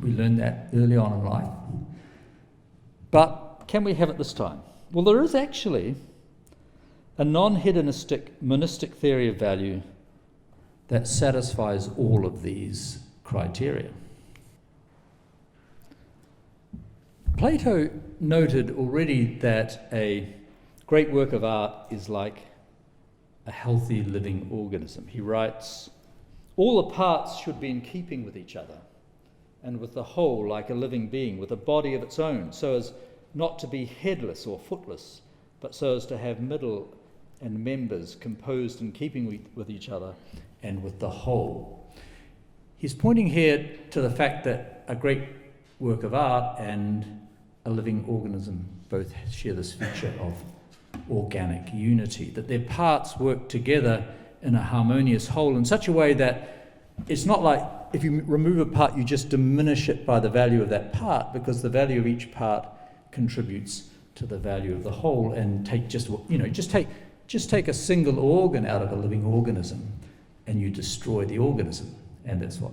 Speaker 2: We learned that early on in life. But can we have it this time? Well, there is actually a non-hedonistic monistic theory of value that satisfies all of these criteria. Plato noted already that a great work of art is like a healthy living organism. He writes, "All the parts should be in keeping with each other, and with the whole like a living being, with a body of its own, so as not to be headless or footless, but so as to have middle and members composed in keeping with each other and with the whole." He's pointing here to the fact that a great work of art and a living organism both share this feature of organic unity, that their parts work together in a harmonious whole in such a way that it's not like if you remove a part you just diminish it by the value of that part, because the value of each part contributes to the value of the whole. And just take a single organ out of a living organism and you destroy the organism. And that's what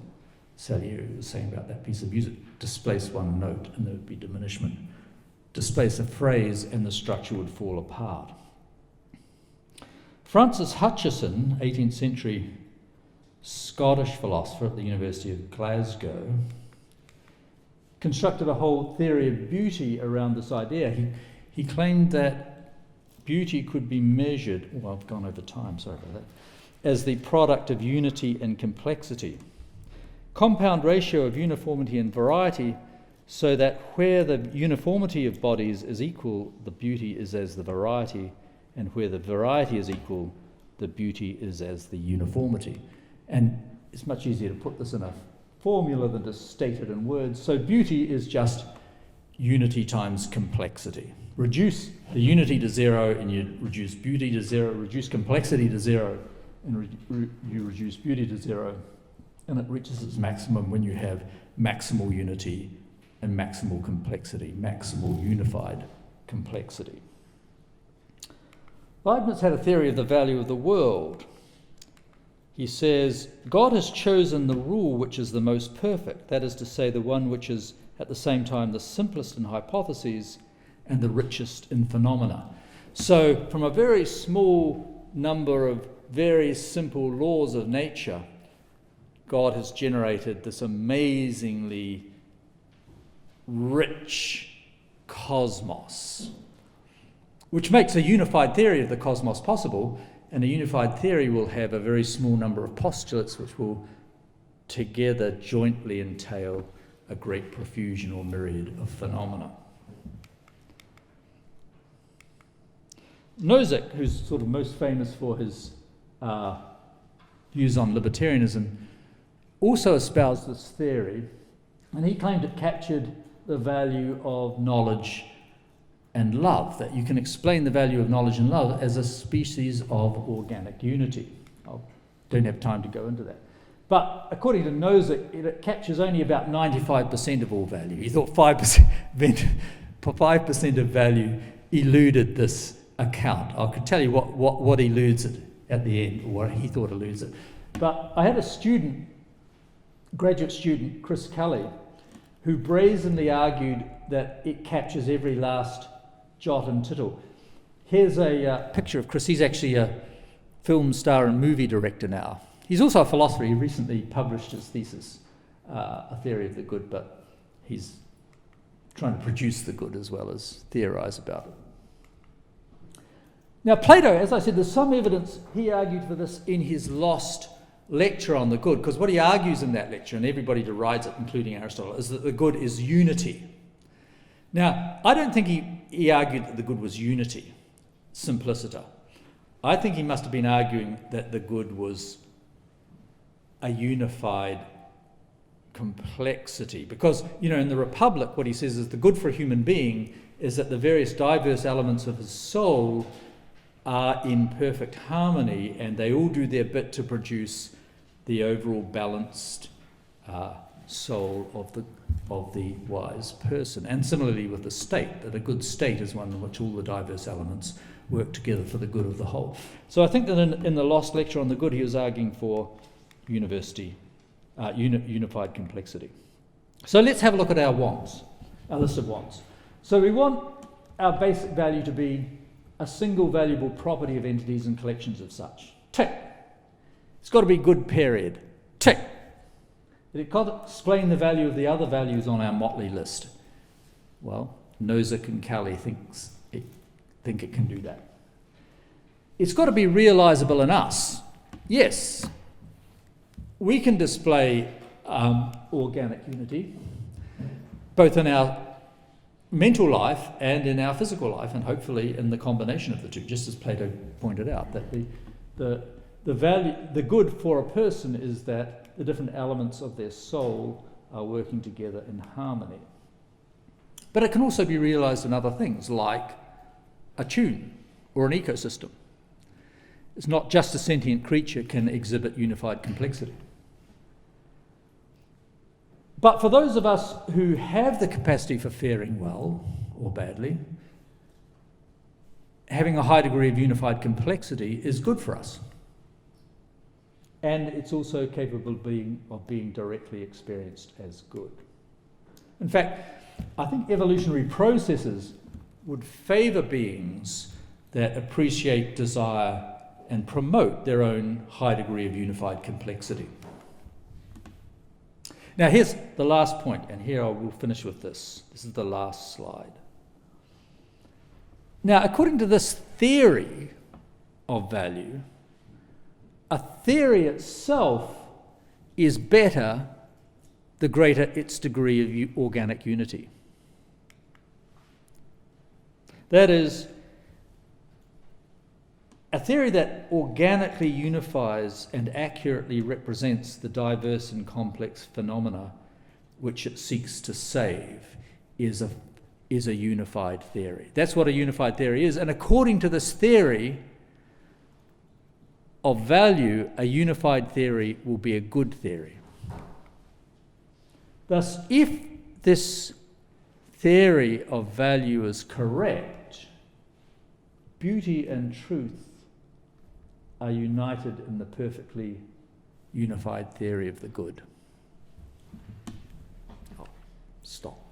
Speaker 2: Salieri was saying about that piece of music. Displace one note and there would be diminishment. Displace a phrase and the structure would fall apart. Francis Hutcheson, 18th century Scottish philosopher at the University of Glasgow, constructed a whole theory of beauty around this idea. He claimed that beauty could be measured, I've gone over time, sorry about that, as the product of unity and complexity. Compound ratio of uniformity and variety, so that where the uniformity of bodies is equal, the beauty is as the variety, and where the variety is equal, the beauty is as the uniformity. And it's much easier to put this in a formula than to state it in words. So beauty is just unity times complexity. Reduce the unity to zero and you reduce beauty to zero, reduce complexity to zero, and you reduce beauty to zero, and it reaches its maximum when you have maximal unity and maximal complexity, maximal unified complexity. Leibniz had a theory of the value of the world. He says, God has chosen the rule which is the most perfect, that is to say, the one which is at the same time the simplest in hypotheses and the richest in phenomena. So from a very small number of very simple laws of nature, God has generated this amazingly rich cosmos, which makes a unified theory of the cosmos possible, and a unified theory will have a very small number of postulates which will together jointly entail a great profusion or myriad of phenomena. Nozick, who's sort of most famous for his views on libertarianism, also espoused this theory, and he claimed it captured the value of knowledge and love, that you can explain the value of knowledge and love as a species of organic unity. I don't have time to go into that. But according to Nozick, it captures only about 95% of all value. He thought 5% of value eluded this account. I could tell you what eludes it at the end, or what he thought eludes it. But I had a student, graduate student, Chris Kelly, who brazenly argued that it captures every last jot and tittle. Here's a picture of Chris. He's actually a film star and movie director now. He's also a philosopher. He recently published his thesis, A Theory of the Good, but he's trying to produce the good as well as theorize about it. Now, Plato, as I said, there's some evidence he argued for this in his lost lecture on the good, because what he argues in that lecture, and everybody derides it, including Aristotle, is that the good is unity. Now, I don't think he argued that the good was unity, simpliciter. I think he must have been arguing that the good was a unified complexity. Because, in the Republic, what he says is the good for a human being is that the various diverse elements of his soul are in perfect harmony, and they all do their bit to produce the overall balanced soul of the wise person. And similarly with the state, that a good state is one in which all the diverse elements work together for the good of the whole. So I think that in the lost lecture on the good, he was arguing for unified complexity. So let's have a look at our wants, our list of wants. So we want our basic value to be a single valuable property of entities and collections of such. Tick. It's got to be good, period. Tick. It can't explain the value of the other values on our motley list. Well, Nozick and Kelly think it can do that. It's got to be realizable in us. Yes, we can display organic unity, both in our mental life and in our physical life, and hopefully in the combination of the two, just as Plato pointed out, that the value, the good for a person is that the different elements of their soul are working together in harmony. But it can also be realized in other things, like a tune or an ecosystem. It's not just a sentient creature can exhibit unified complexity. But for those of us who have the capacity for faring well or badly, having a high degree of unified complexity is good for us. And it's also capable of being directly experienced as good. In fact, I think evolutionary processes would favour beings that appreciate, desire, and promote their own high degree of unified complexity. Now here's the last point, and here I will finish with this. This is the last slide. Now, according to this theory of value, a theory itself is better the greater its degree of organic unity. That is, a theory that organically unifies and accurately represents the diverse and complex phenomena which it seeks to save is a unified theory. That's what a unified theory is. And according to this theory of value, a unified theory will be a good theory. Thus, if this theory of value is correct, beauty and truth are united in the perfectly unified theory of the good. Oh, stop.